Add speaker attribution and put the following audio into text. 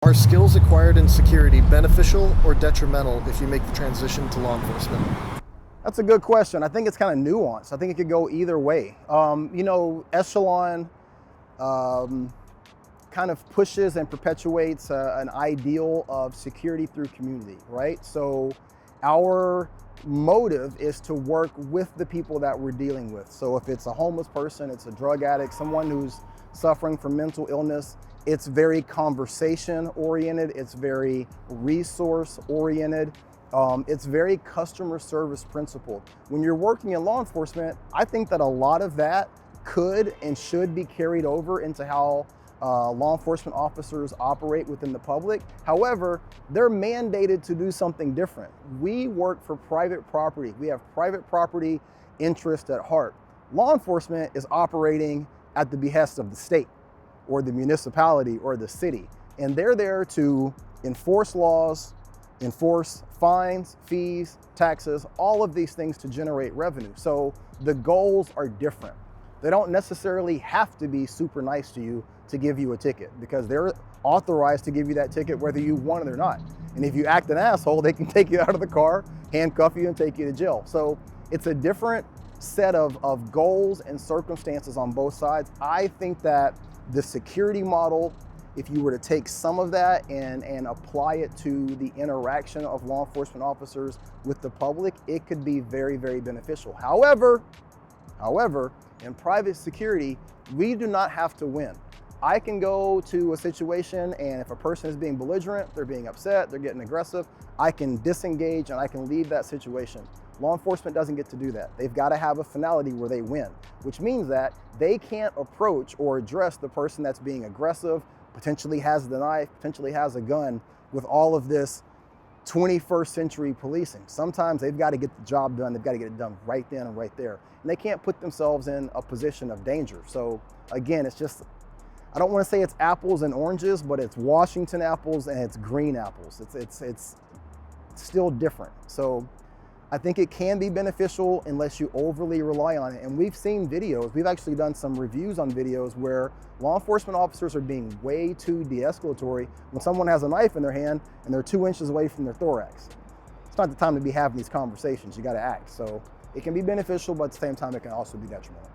Speaker 1: Are skills acquired in security beneficial or detrimental if you make the transition to law enforcement?
Speaker 2: That's a good question. I think it's kind of nuanced. I think it could go either way. Echelon kind of pushes and perpetuates an ideal of security through community, right? So our motive is to work with the people that we're dealing with. So if it's a homeless person, it's a drug addict, someone who's suffering from mental illness, it's very conversation oriented, it's very resource oriented, it's very customer service principled. When you're working in law enforcement, I think that a lot of that could and should be carried over into how law enforcement officers operate within the public. However, they're mandated to do something different. We work for private property. We have private property interest at heart. Law enforcement is operating at the behest of the state or the municipality or the city. And they're there to enforce laws, enforce fines, fees, taxes, all of these things to generate revenue. So the goals are different. They don't necessarily have to be super nice to you to give you a ticket because they're authorized to give you that ticket whether you want it or not. And if you act an asshole, they can take you out of the car, handcuff you, and take you to jail. So it's a different set of goals and circumstances on both sides. I think that the security model, if you were to take some of that and apply it to the interaction of law enforcement officers with the public, it could be very, very beneficial. However, in private security, we do not have to win. I can go to a situation and if a person is being belligerent, they're being upset, they're getting aggressive, I can disengage and I can leave that situation. Law enforcement doesn't get to do that. They've got to have a finality where they win, which means that they can't approach or address the person that's being aggressive, potentially has the knife, potentially has a gun with all of this 21st century policing. Sometimes they've got to get the job done. They've got to get it done right then and right there. And they can't put themselves in a position of danger. So again, it's just, I don't want to say it's apples and oranges, but it's Washington apples and it's green apples. It's still different. So I think it can be beneficial unless you overly rely on it. And we've seen videos, we've actually done some reviews on videos where law enforcement officers are being way too de-escalatory when someone has a knife in their hand and they're 2 inches away from their thorax. It's not the time to be having these conversations, you gotta act. So it can be beneficial, but at the same time, it can also be detrimental.